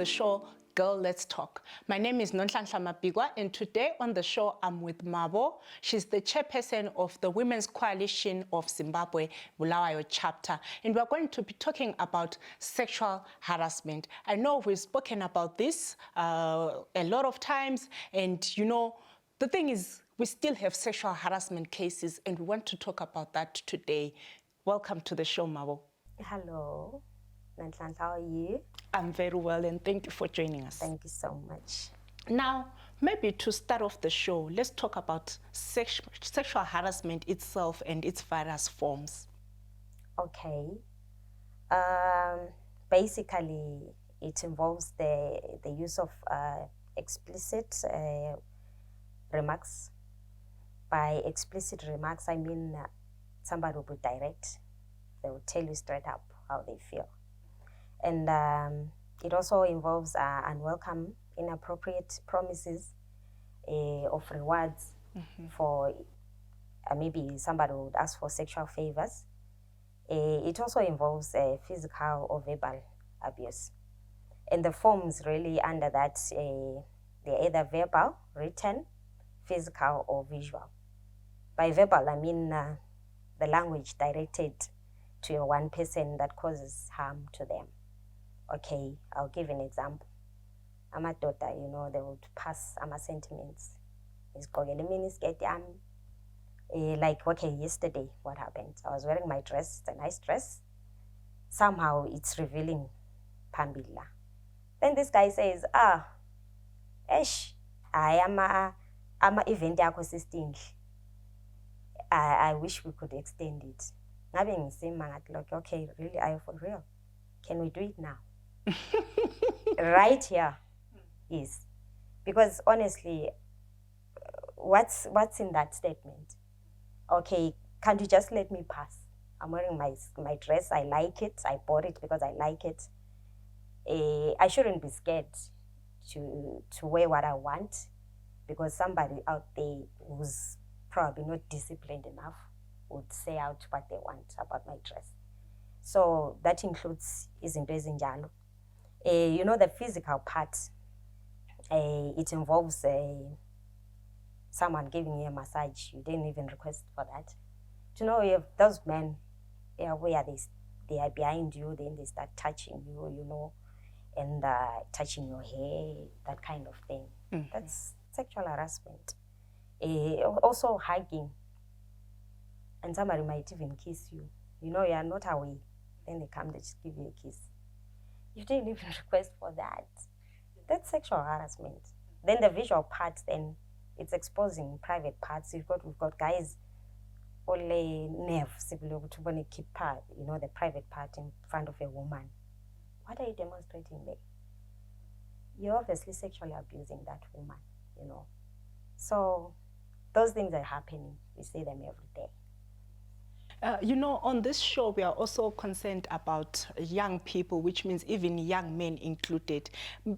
show Girl Let's Talk. My name is Nonhlanhla Mabhikwa, and today on the show I'm with Maboe. She's the chairperson of the Women's Coalition of Zimbabwe, Bulawayo chapter, and we're going to be talking about sexual harassment. I know we've spoken about this a lot of times, and you know, the thing is, we still have sexual harassment cases, and we want to talk about that today. Welcome to the show, Maboe. Hello, Nonhlanhla, how are you? I'm very well, and thank you for joining us. Thank you so much. Now, maybe to start off the show, let's talk about sexual harassment itself and its various forms. Okay. Basically, it involves the use of explicit remarks. By explicit remarks, I mean somebody will be direct. They will tell you straight up how they feel. And it also involves unwelcome, inappropriate promises of rewards for maybe somebody would ask for sexual favors. It also involves physical or verbal abuse. And the forms really under that, they're either verbal, written, physical, or visual. By verbal, I mean the language directed to one person that causes harm to them. Okay, I'll give an example. I'm a daughter, you know, they would pass sentiments. Like, okay, yesterday, what happened? I was wearing my dress, it's a nice dress. Somehow it's revealing Pambila. Then this guy says, I am a event assisting. I wish we could extend it. Having seen like, okay, really, are you for real? Can we do it now? Right here. Yes. Because honestly, what's in that statement? Okay, can't you just let me pass? I'm wearing my dress, I like it, I bought it because I like it. I shouldn't be scared to wear what I want, because somebody out there who's probably not disciplined enough would say out what they want about my dress. So that includes izinto ezinjalo. You know, the physical part, it involves someone giving you a massage. You didn't even request for that. To know if those men, where they are behind you, then they start touching you, you know, and touching your hair, that kind of thing. That's sexual harassment. Also hugging, and somebody might even kiss you. You know, you are not away. Then they come, they just give you a kiss. You didn't even request for that. That's sexual harassment. Then the visual part, then it's exposing private parts. We've got guys only nerves, you know, the private part in front of a woman. What are you demonstrating there? You're obviously sexually abusing that woman, you know. So those things are happening. We see them every day. You know, on this show, we are also concerned about young people, which means even young men included.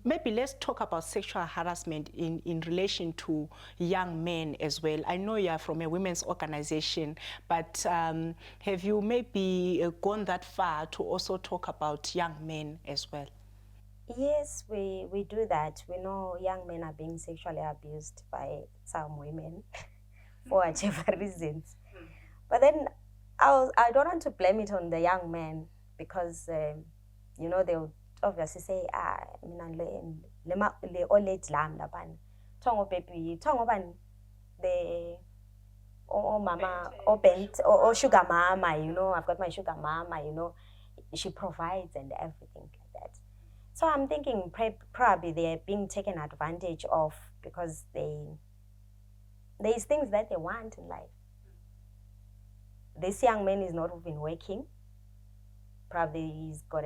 Maybe let's talk about sexual harassment in relation to young men as well. I know you are from a women's organization, but have you maybe gone that far to also talk about young men as well? Yes, we do that. We know young men are being sexually abused by some women for whatever reasons. But then I don't want to blame it on the young men, because, you know, they would obviously say, mama, or sugar mama, you know, I've got my sugar mama, you know, she provides and everything like that. So I'm thinking probably they're being taken advantage of because there's things that they want in life. This young man is not even working. Probably he's got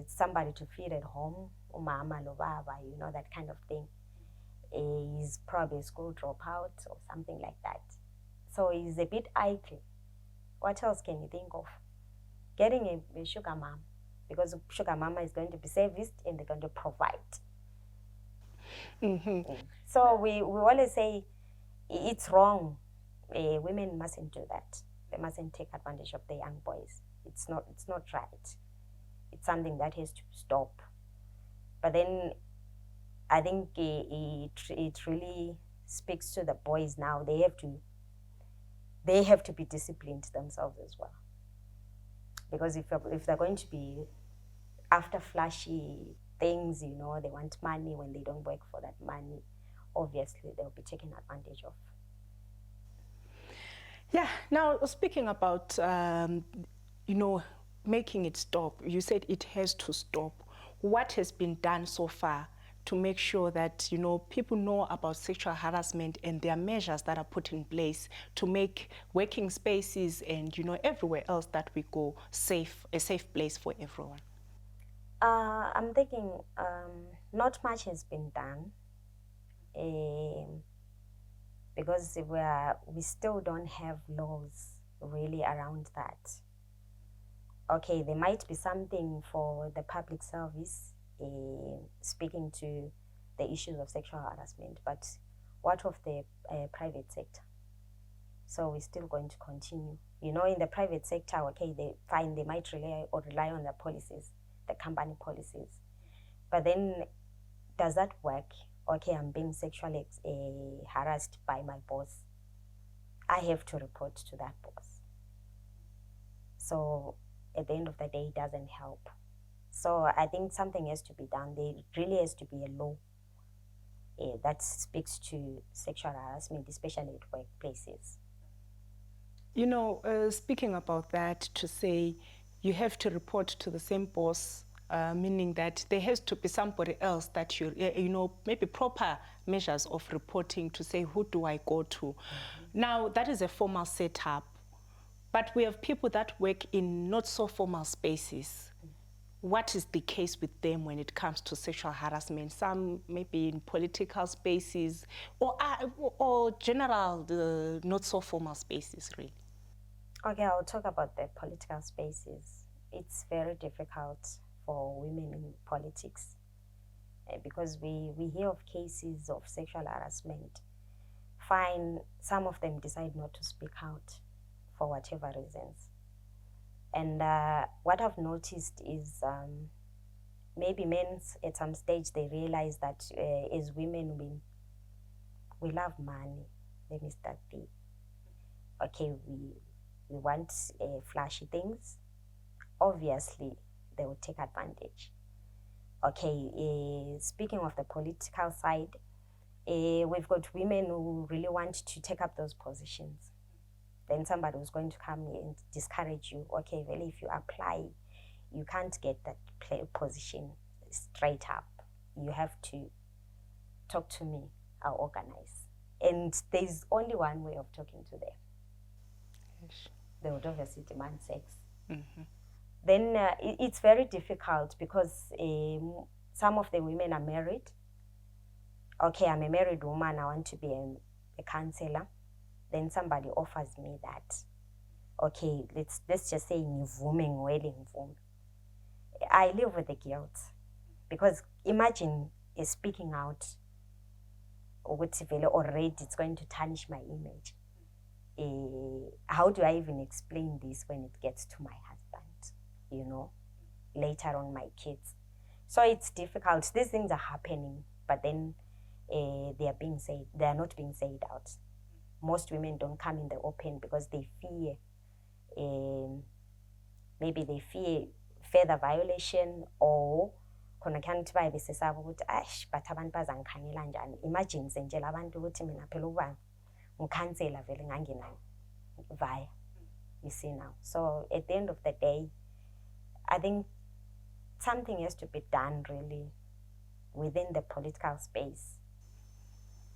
somebody to feed at home, umama lo baba, you know, that kind of thing. He's probably a school dropout or something like that. So he's a bit idle. What else can you think of? Getting a sugar mom, because sugar mama is going to be serviced and they're going to provide. So we always say it's wrong. Women mustn't do that. They mustn't take advantage of the young boys. It's not right. It's something that has to stop. But then I think it really speaks to the boys now. They have to be disciplined themselves as well. Because if they're going to be after flashy things, you know, they want money when they don't work for that money, obviously they'll be taken advantage of. Yeah, now speaking about, you know, making it stop, you said it has to stop. What has been done so far to make sure that, you know, people know about sexual harassment and there are measures that are put in place to make working spaces and, you know, everywhere else that we go safe, a safe place for everyone? I'm thinking not much has been done because we still don't have laws really around that. Okay, there might be something for the public service speaking to the issues of sexual harassment, but what of the private sector? So we're still going to continue. You know, in the private sector, okay, they might rely on the policies, the company policies. But then, does that work? Okay, I'm being sexually harassed by my boss. I have to report to that boss. So at the end of the day, it doesn't help. So I think something has to be done. There really has to be a law that speaks to sexual harassment, especially at workplaces. You know, speaking about that, to say you have to report to the same boss, meaning that there has to be somebody else that you know, maybe proper measures of reporting to say, who do I go to? Now, that is a formal setup, but we have people that work in not so formal spaces. What is the case with them when it comes to sexual harassment? Some maybe in political spaces or general, not so formal spaces, really. Okay, I'll talk about the political spaces. It's very difficult for women in politics because we hear of cases of sexual harassment. Fine, some of them decide not to speak out for whatever reasons. And what I've noticed is maybe men at some stage they realize that as women we love money. Let me start there. Okay, we want flashy things. Obviously, they will take advantage. Okay, speaking of the political side, we've got women who really want to take up those positions. Then somebody who's going to come and discourage you. Okay, well, if you apply, you can't get that position straight up. You have to talk to me, I'll organize. And there's only one way of talking to them. Yes. They would obviously demand sex. Mm-hmm. Then it's very difficult because some of the women are married. Okay, I'm a married woman, I want to be a counselor. Then somebody offers me that. Okay, let's just say I live with the guilt because imagine speaking out already it's going to tarnish my image. How do I even explain this when it gets to my husband, you know, later on my kids? So it's difficult. These things are happening, but then they are not being said out. Most women don't come in the open because they fear, maybe they fear further violation or khona kanti bayibesesaba ukuthi but abantu bazangikhangela njani. Imagine nje labantu ukuthi mina phela uba ngikhansela vele ngangena via, you see now. So at the end of the day, I think something has to be done really within the political space.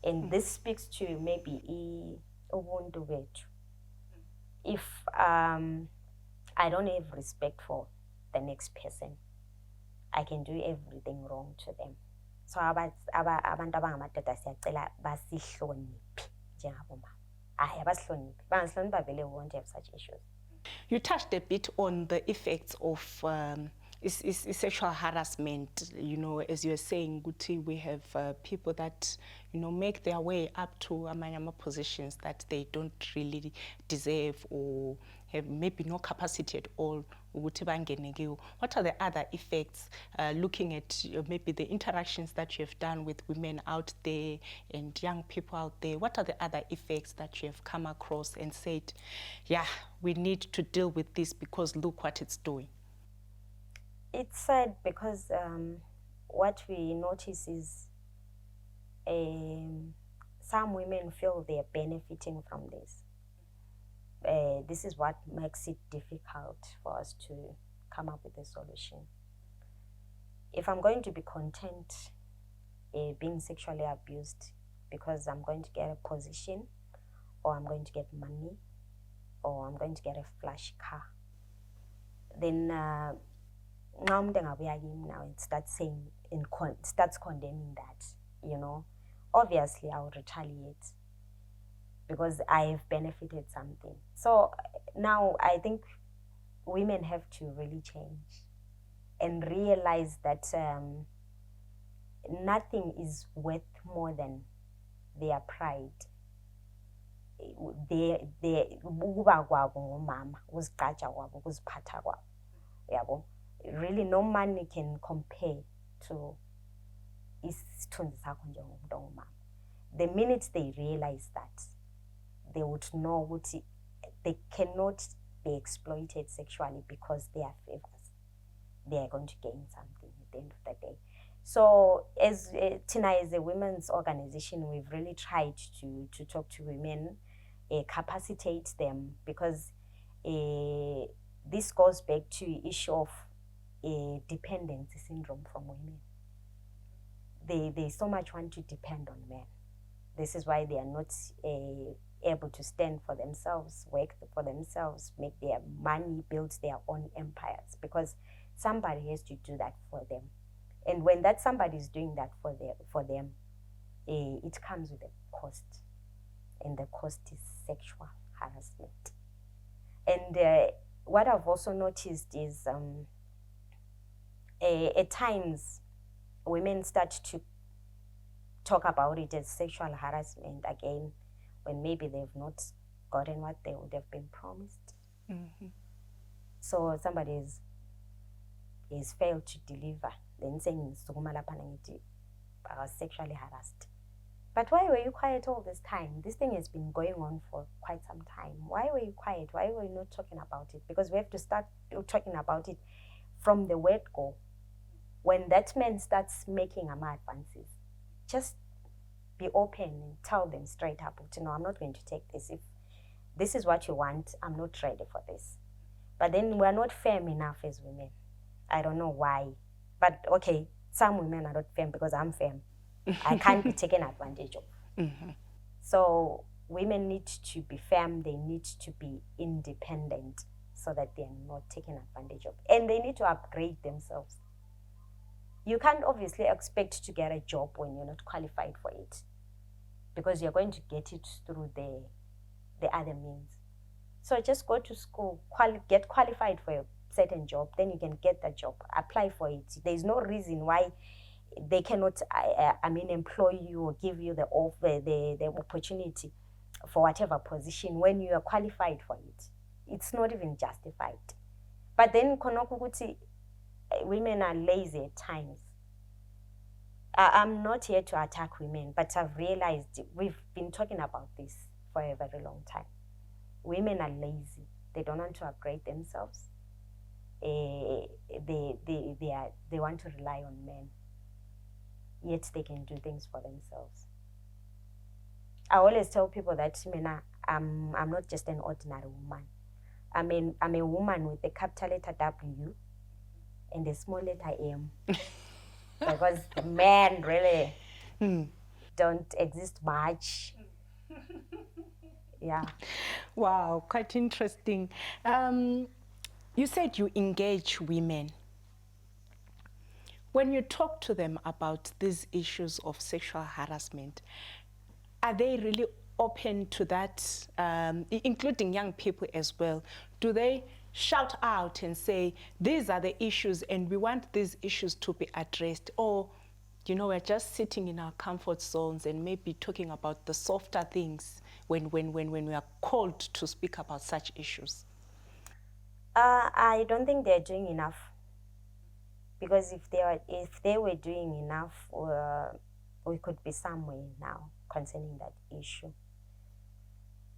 And this speaks to maybe ubuntu bethu. If I don't have respect for the next person, I can do everything wrong to them. So abantu abangamadoda siyacela basihloniphe njengabomama. Abasihloniphe. Bangahlonipha vele we won't have such issues. You touched a bit on the effects of sexual harassment. You know, as you're saying, Guti, we have people that, you know, make their way up to amanyama positions that they don't really deserve or have maybe no capacity at all ukuthi bangene kiwo. What are the other effects, looking at maybe the interactions that you have done with women out there and young people out there? What are the other effects that you have come across and said, yeah, we need to deal with this because look what it's doing? It's sad because what we notice is some women feel they're benefiting from this. This is what makes it difficult for us to come up with a solution. If I'm going to be content being sexually abused because I'm going to get a position, or I'm going to get money, or I'm going to get a flash car, then now it starts saying starts condemning that, you know. Obviously I would retaliate because I've benefited something. So now I think women have to really change and realize that nothing is worth more than their pride. Really no money can compare to the minute they realize that, they would know what they cannot be exploited sexually because they are favors. They are going to gain something at the end of the day. So as Tina, as a women's organization, we've really tried to talk to women, capacitate them, because this goes back to the issue of dependency syndrome from women. They so much want to depend on men. This is why they are not able to stand for themselves, work for themselves, make their money, build their own empires, because somebody has to do that for them. And when that somebody is doing that for them, it comes with a cost, and the cost is sexual harassment. And what I've also noticed is at times women start to talk about it as sexual harassment again when maybe they've not gotten what they would have been promised. Mm-hmm. So somebody is failed to deliver, then saying I was sexually harassed. But why were you quiet all this time? This thing has been going on for quite some time. Why were you quiet? Why were you not talking about it? Because we have to start talking about it from the word go. When that man starts making advances, just be open and tell them straight up, no, I'm not going to take this. If this is what you want, I'm not ready for this. But then we're not firm enough as women. I don't know why. But okay, some women are not firm because I'm firm. I can't be taken advantage of. Mm-hmm. So women need to be firm. They need to be independent so that they're not taken advantage of. And they need to upgrade themselves. You can't obviously expect to get a job when you're not qualified for it, because you're going to get it through the other means. So just go to school, get qualified for a certain job, then you can get that job, apply for it. There's no reason why they cannot employ you or give you the opportunity for whatever position when you are qualified for it. It's not even justified. But then women are lazy at times. I'm not here to attack women, but I've realized we've been talking about this for a very long time. Women are lazy. They don't want to upgrade themselves. They want to rely on men, yet they can do things for themselves. I always tell people that I'm not just an ordinary woman. I'm a woman with a capital letter W and a small letter M. Because the men really don't exist much. Yeah. Wow, quite interesting. You said you engage women. When you talk to them about these issues of sexual harassment, are they really open to that, including young people as well? Do they shout out and say, these are the issues and we want these issues to be addressed? Or, we're just sitting in our comfort zones and maybe talking about the softer things when we are called to speak about such issues? I don't think they're doing enough, because if they were doing enough, we could be somewhere now concerning that issue.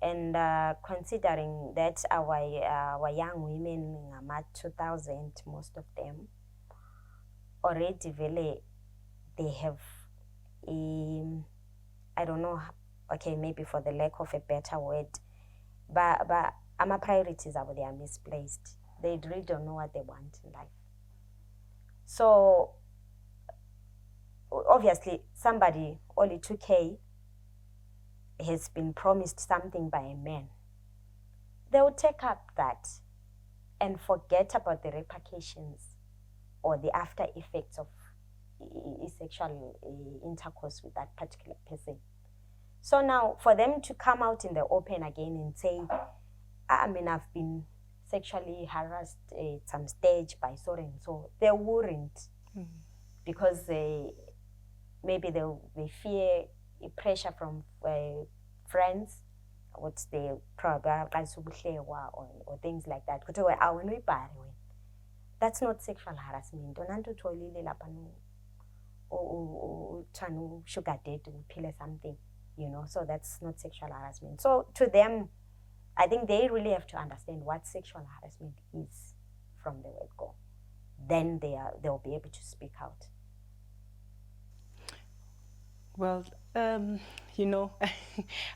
And considering that our young women, 2,000, most of them, already really, they have, I don't know, okay, maybe for the lack of a better word, but our priorities are, they are misplaced. They really don't know what they want in life. So obviously somebody, only 2K, has been promised something by a man. They will take up that and forget about the repercussions or the after effects of sexual intercourse with that particular person. So now for them to come out in the open again and say, I mean, I've been sexually harassed at some stage by so and so, they wouldn't, because maybe they fear pressure from friends, what they probably or things like that. That's not sexual harassment. Sugar date, pill something, you know. So that's not sexual harassment. So to them, I think they really have to understand what sexual harassment is from the word go. Then they'll be able to speak out. Well, you know,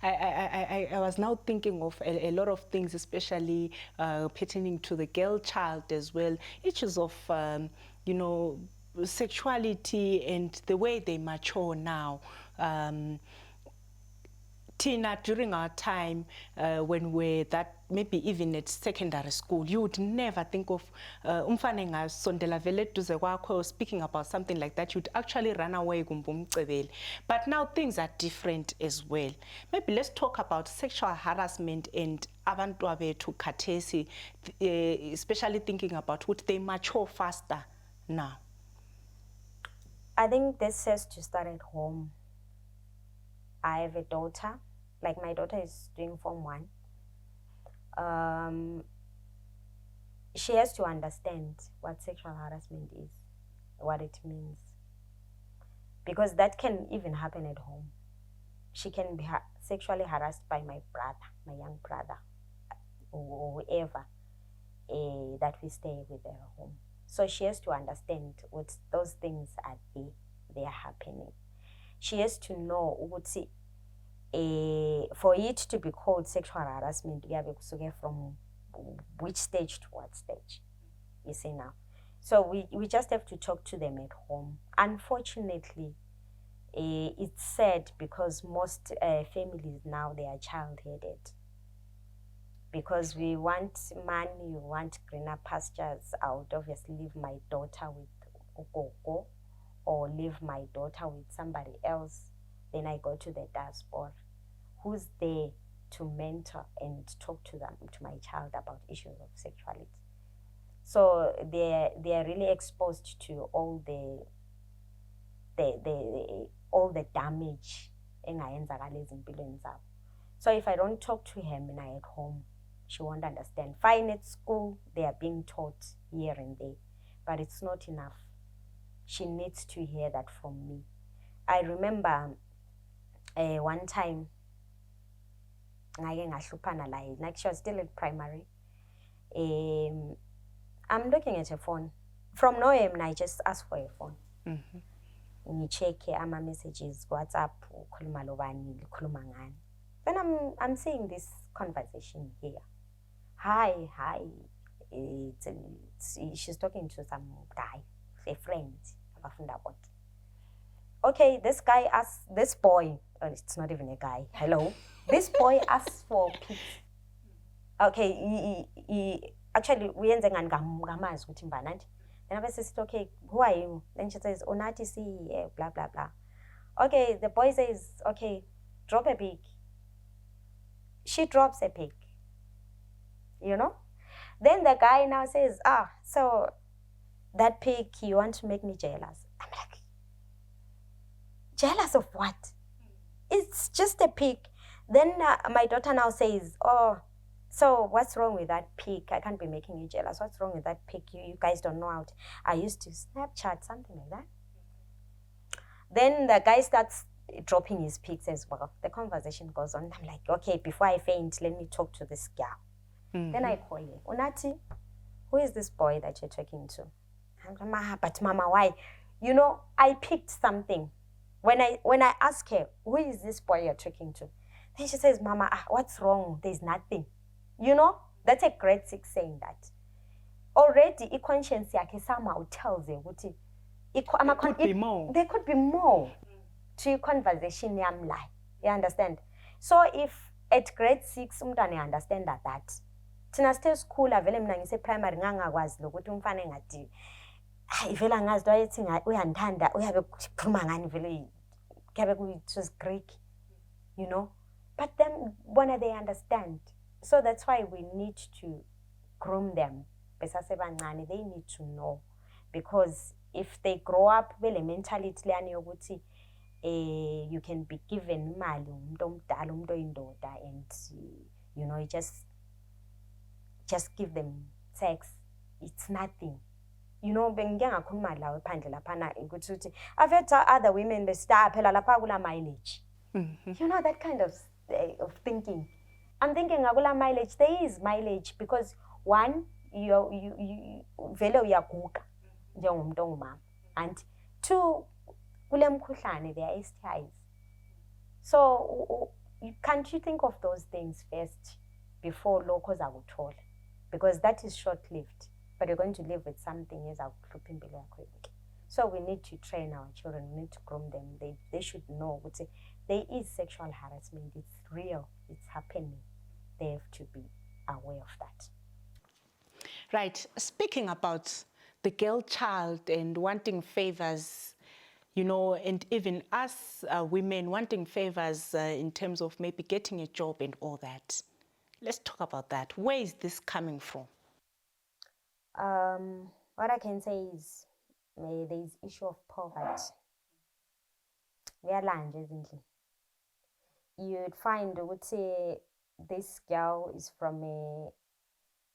I was now thinking of a lot of things, especially pertaining to the girl child as well. Issues of, you know, sexuality and the way they mature now. Tina, during our time when we're that, maybe even at secondary school, you would never think of umfane ngasondela vele eduze kwakho speaking about something like that. You'd actually run away. But now things are different as well. Maybe let's talk about sexual harassment and abantu abethu khathesi, especially thinking about what they mature faster now. I think this has to start at home. I have a daughter, like my daughter is doing Form 1. She has to understand what sexual harassment is, what it means, because that can even happen at home. She can be sexually harassed by my brother, my young brother, or whoever that we stay with at home. So she has to understand what those things are there, they are happening. She has to know for it to be called sexual harassment, we have to get from which stage to what stage, you see now. So we just have to talk to them at home. Unfortunately, it's sad because most families now, they are child-headed. Because we want money, we want greener pastures. I would obviously leave my daughter with Ukoko, or leave my daughter with somebody else. Then I go to the diaspora. Who's there to mentor and talk to them, to my child, about issues of sexuality? So they are really exposed to all the damage. So if I don't talk to him and I at home, she won't understand. Fine, at school, they are being taught here and there, but it's not enough. She needs to hear that from me. I remember one time, like she was still in primary. I'm looking at her phone. From nowhere, I just asked for a phone. You check my messages, WhatsApp, then I'm seeing this conversation here. Hi. She's talking to some guy, a friend. Okay, this guy asks, this boy, it's not even a guy, hello. This boy asks for pics. Okay, he actually, we end ngani ngamazi ukuthi mbana. Then I says, okay, who are you? Then she says, Onati si, blah, blah, blah. Okay, the boy says, okay, drop a pic. She drops a pic, you know? Then the guy now says, so that pic, you want to make me jealous. I'm like, jealous of what? It's just a pic. Then my daughter now says, So what's wrong with that pic? I can't be making you jealous. What's wrong with that pic? You guys don't know how to. I used to Snapchat, something like that. Then the guy starts dropping his pics as well. The conversation goes on. I'm like, okay, before I faint, let me talk to this girl. Then I call him. Unati, who is this boy that you're talking to? I'm like, but mama, why? You know, I picked something. When I ask her, who is this boy you're talking to? Then she says, mama, what's wrong? There's nothing. You know, that's a grade 6 saying that. Already, conscience yakhe somehow tells her, there could be more. There could be more to your conversation. You understand? So if at grade 6, umntwana understand that. Thina stay school avele mina ngise primary ngangakwazi lokuthi umfana engathi ivela ngazi into ayethi uyandithanda uyabe kuphuma ngani vele kuyabe it was Greek, you know, but then bona they understand. So that's why we need to groom them besasebancane. They need to know, because if they grow up vele mentality leyani yokuthi you can be given imali umuntu omdala umuntu oyindoda and you know, you just give them sex, it's nothing. You know, bengike ngakhuluma lawe phandle laphana ukuthi uthi I've heard other women besta phela lapha kula mileage. You know, that kind of thinking. I'm thinking akula mileage, there is mileage, because one, you vele uyaguga njengomuntu ongumama, and two, kule mkhuhlane there are STIs. So can't you think of those things first before lokho zakuthola? Because that is short-lived, but you're going to live with something as so we need to train our children, we need to groom them. They should know there is sexual harassment, it's real, it's happening. They have to be aware of that. Right. Speaking about the girl child and wanting favors, you know, and even us women wanting favors in terms of maybe getting a job and all that. Let's talk about that. Where is this coming from? What I can say is there is issue of poverty. You'd find, I would say, this girl is from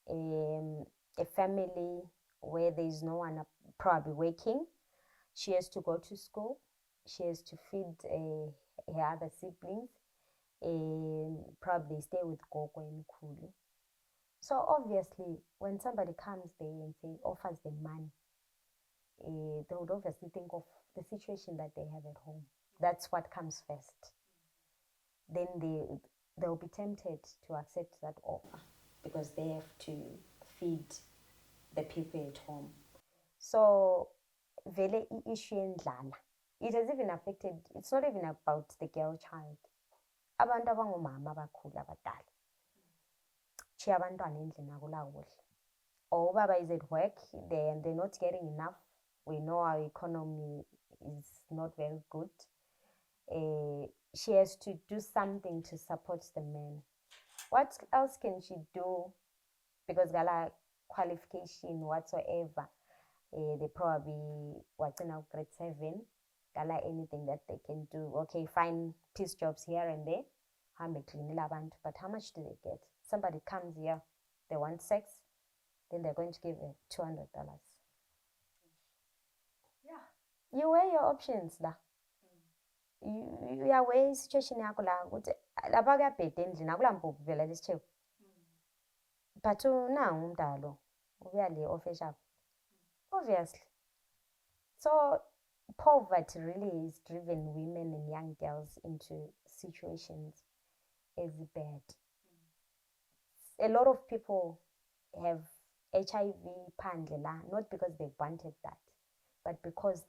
a family where there is no one probably working. She has to go to school. She has to feed her other siblings. Probably stay with Gogo and Kulu. So obviously, when somebody comes there and offers them money, they would obviously think of the situation that they have at home. That's what comes first. Then they'll be tempted to accept that offer because they have to feed the people at home. So vele issue endlala. It has even affected, it's not even about the girl child. Abantu abangomama abakhulu abadala. Chiya abantwana endlini akula kudla. Or baba is at work, they're not getting enough. We know our economy is not very good. She has to do something to support the men. What else can she do? Because gala qualification whatsoever, they probably what's in our grade 7. Gala anything that they can do. Okay, fine, piece jobs here and there. But how much do they get? Somebody comes here, they want sex, then they're going to give her $200. Yeah. You weigh your options da. You are weighing situation yakho la ukuthi lapha kuyabheda endlini akula mpuphu vela lesichephu. But nangu umdalo ubuya le official. Obviously. So poverty really is driven women and young girls into situations as bad. A lot of people have HIV pandlela, not because they wanted that, but because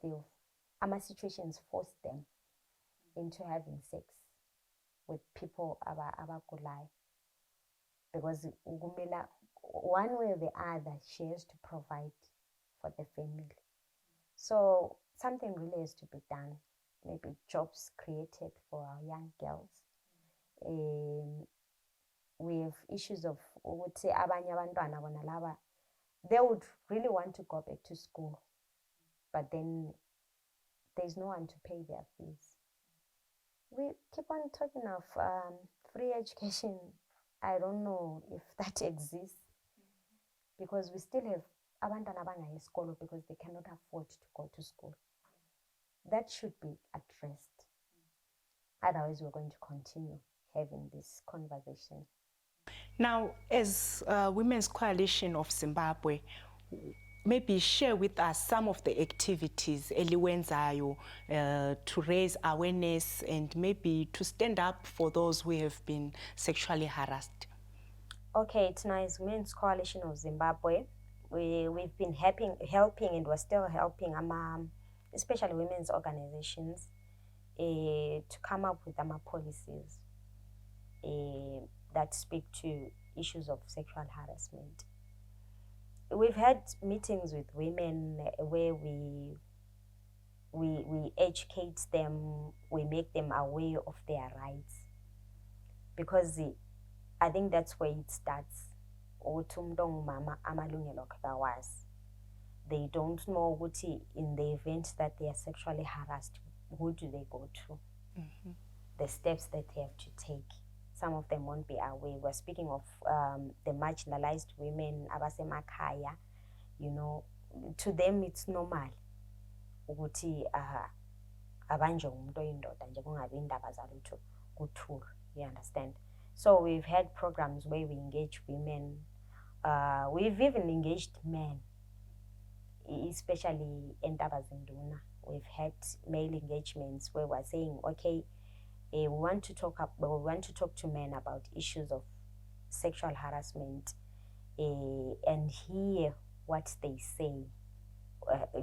situations forced them into having sex with people abagulayo. Because one way or the other, she has to provide for the family. So something really has to be done. Maybe jobs created for our young girls. We have issues of, they would really want to go back to school, but then there's no one to pay their fees. We keep on talking of free education. I don't know if that exists, because we still have abantwana abangayi esikolo because they cannot afford to go to school. That should be addressed. Otherwise, we're going to continue having this conversation. Now, as Women's Coalition of Zimbabwe, maybe share with us some of the activities eliwenzayo to raise awareness and maybe to stand up for those who have been sexually harassed. Okay, tonight is Women's Coalition of Zimbabwe. We've been helping and we're still helping especially women's organizations to come up with policies that speak to issues of sexual harassment. We've had meetings with women where we educate them, we make them aware of their rights, because I think that's where it starts. They don't know what in the event that they are sexually harassed, who do they go to? The steps that they have to take. Some of them won't be aware. We're speaking of the marginalized women, abasemakaya. You know, to them it's normal. You understand? So we've had programs where we engage women. We've even engaged men, especially in Tabazinduna. We've had male engagements where we're saying, okay, we want to talk to men about issues of sexual harassment and hear what they say,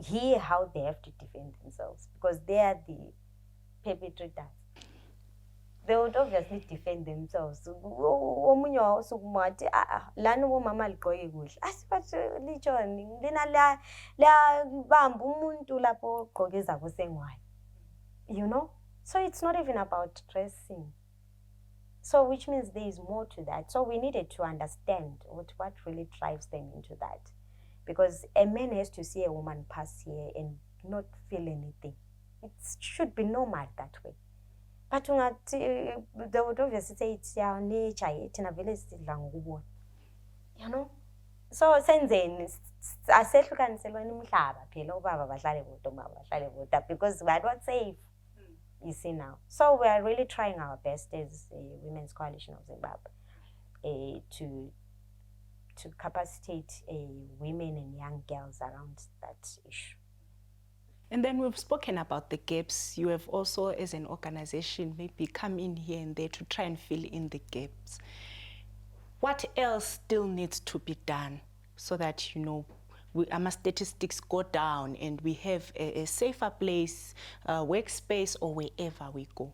hear how they have to defend themselves, because they are the perpetrators. They would obviously defend themselves. Omunye wasukumathi lana bomama ligqoke kuhle asibathi litshoni lina la bamba umuntu lapho ogqoke zabo sengwayo, you know. So it's not even about dressing. So which means there is more to that. So we needed to understand what really drives them into that, because a man has to see a woman pass here and not feel anything. It should be normal that way. But they would obviously say it's our nature, it's in a village, you know. So senzeni asehlukanisela umhlaba phela ubaba bahlale bodwa umama bahlale bodwa, because we are not safe, you see now. So we are really trying our best as a Women's Coalition of Zimbabwe to capacitate women and young girls around that issue. And then we've spoken about the gaps. You have also, as an organization, maybe come in here and there to try and fill in the gaps. What else still needs to be done so that, you know, our statistics go down and we have a safer place, workspace, or wherever we go?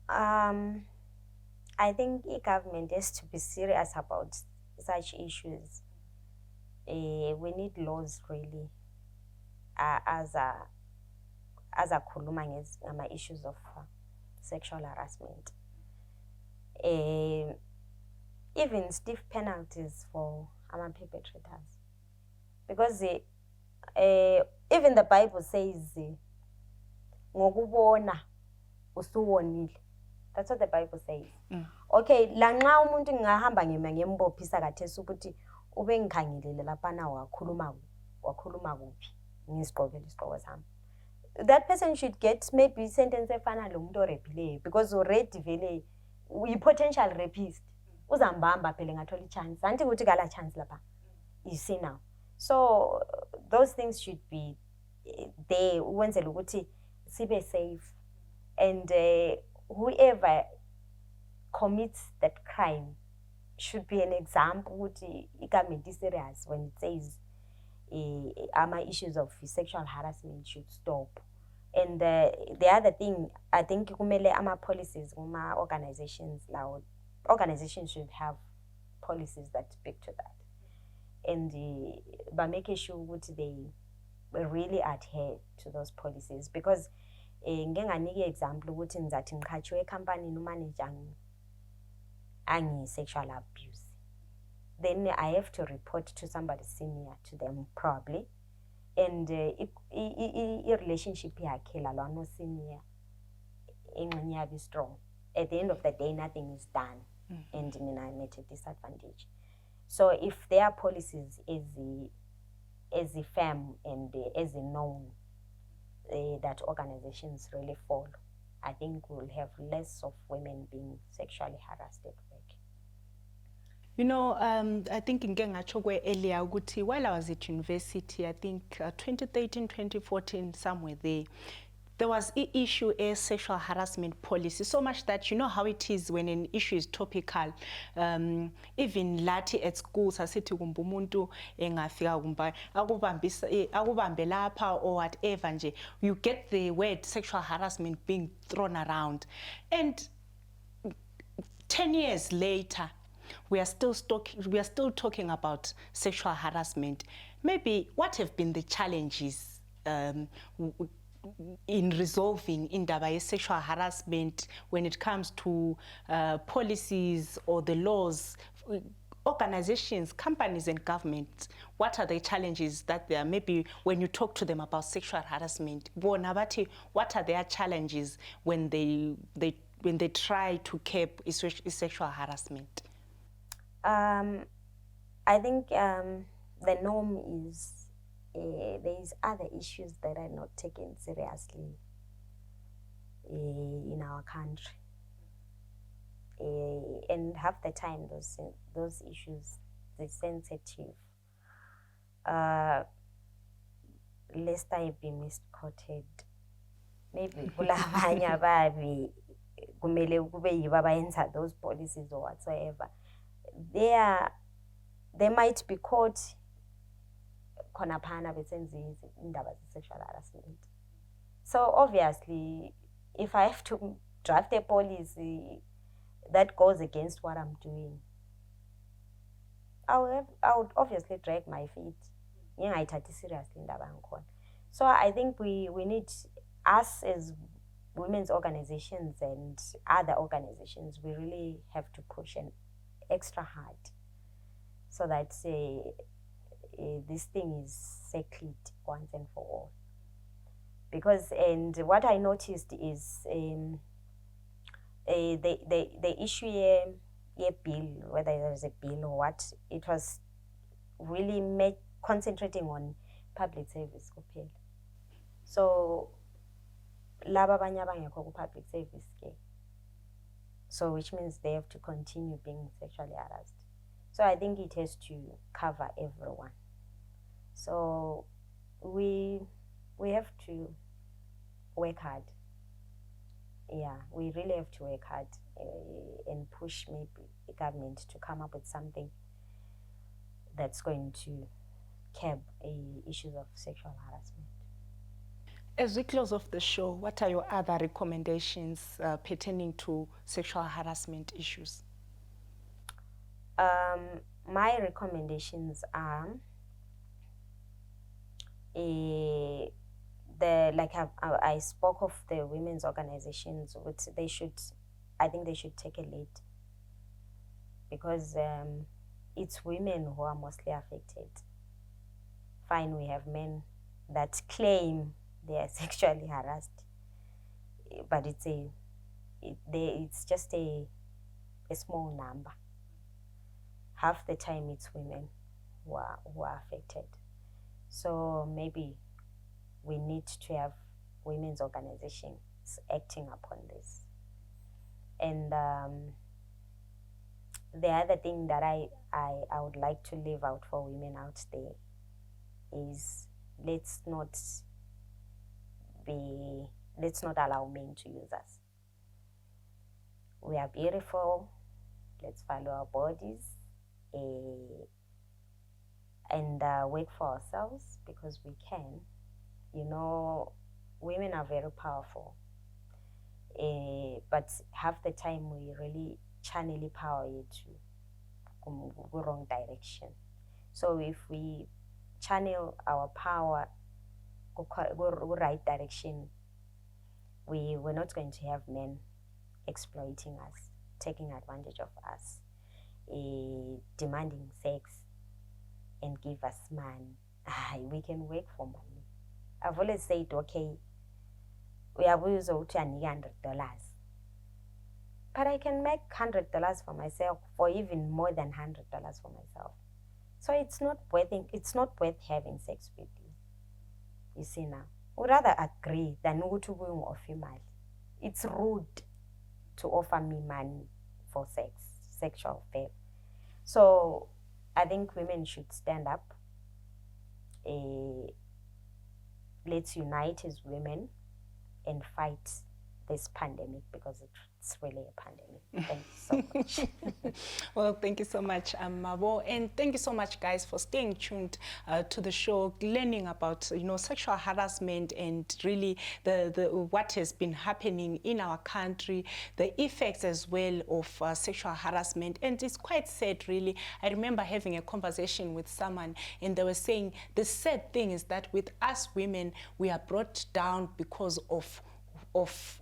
I think the government has to be serious about such issues. We need laws, really. As a khuluma ngama issues of sexual harassment, even stiff penalties for our perpetrators, because even the Bible says ngokubona usuwonile. That's what the Bible says. Okay, la nxa umuntu ngahamba ngembophisa kathesi ukuthi ube ngikhangelele lapana wakhuluma kuphi. That person should get maybe sentence efana lomuntu orepileyo, because already vele potential rapist uzambamba phela ngathola chance anti ukuthi kala chance lapha, you see now. So those things should be there ukwenzela ukuthi sibe safe, and whoever commits that crime should be an example ukuthi igamenti is serious when it says my issues of sexual harassment should stop. And the other thing, I think kumele ama policies, organizations should have policies that speak to that, and by making sure that they really adhere to those policies. Because ngenganike example ukuthi ngizathi ngiqhatshwe ecompany manager angi sexual abuse, then I have to report to somebody senior to them probably, and a relationship yakhe la no senior ingxenye yabe strong. At the end of the day, nothing is done. and I'm at a disadvantage. So if there are policies as a firm and as a known that organizations really follow, I think we'll have less of women being sexually harassed at work. You know, I think earlier, while I was at university, I think 2013, 2014, somewhere there was an issue a sexual harassment policy, so much that you know how it is when an issue is topical. Even lati at schools, asithi kumbe umuntu engafika kumba akubambe lapha or whatever nje, you get the word sexual harassment being thrown around. And 10 years later, we are still talking about sexual harassment. Maybe what have been the challenges in resolving indaba sexual harassment when it comes to policies or the laws, organizations, companies and government? What are the challenges that there are? Maybe when you talk to them about sexual harassment, what are their challenges when they try to curb sexual harassment? I think the norm is there is other issues that are not taken seriously in our country, and half the time those issues are sensitive. Lest I be misquoted, maybe kulabanye ababi kumele kube yibo abayenza those policies or whatsoever. They might be caught khona besenza indaba sexual harassment. So obviously, if I have to draft a policy that goes against what I'm doing, I would obviously drag my feet. Seriously. So I think we need, us as women's organizations and other organizations, we really have to push an extra hard so that this thing is settled once and for all. Because, and what I noticed is the issue a bill, whether there's a bill or what, it was really concentrating on public service kuphela. So laba abanye abangekho ku public service ke, so which means they have to continue being sexually harassed. So I think it has to cover everyone. So we have to work hard. Yeah, we really have to work hard and push maybe the government to come up with something that's going to curb issues of sexual harassment. As we close off the show, what are your other recommendations pertaining to sexual harassment issues? My recommendations are like I spoke of the women's organizations, which I think they should take a lead, because it's women who are mostly affected. Fine, we have men that claim they are sexually harassed, but it's just a small number. Half the time it's women who are affected. So maybe we need to have women's organizations acting upon this. And the other thing that I would like to leave out for women out there is let's not allow men to use us. We are beautiful. Let's follow our bodies and work for ourselves, because we can. You know, women are very powerful, but half the time we really channel power into the wrong direction. So if we channel our power go right direction, we're not going to have men exploiting us, taking advantage of us, demanding sex and give us money. We can work for money. I've always said, okay, we are $100, but I can make $100 for myself, or even more than $100 for myself. So it's not worth having sex with you. You see now, I would rather agree than to offer money. It's rude to offer me money for sexual favor. So I think women should stand up. Let's unite as women and fight this pandemic, because it's really a pandemic. Thank you so much. Well, thank you so much, Maboe, and thank you so much, guys, for staying tuned to the show, learning about sexual harassment and really the what has been happening in our country, the effects as well of sexual harassment. And it's quite sad, really. I remember having a conversation with someone, and they were saying the sad thing is that with us women, we are brought down because of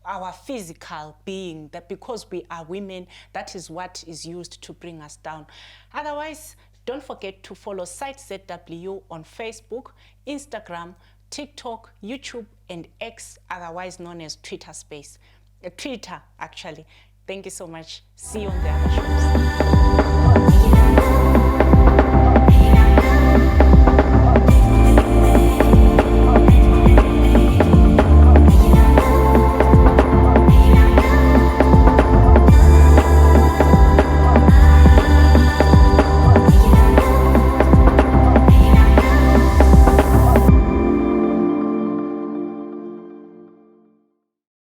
our physical being, that because we are women, that is what is used to bring us down. Otherwise, don't forget to follow Site ZW on Facebook, Instagram, TikTok, YouTube, and X, otherwise known as Twitter Space. Twitter, actually. Thank you so much. See you on the other shows.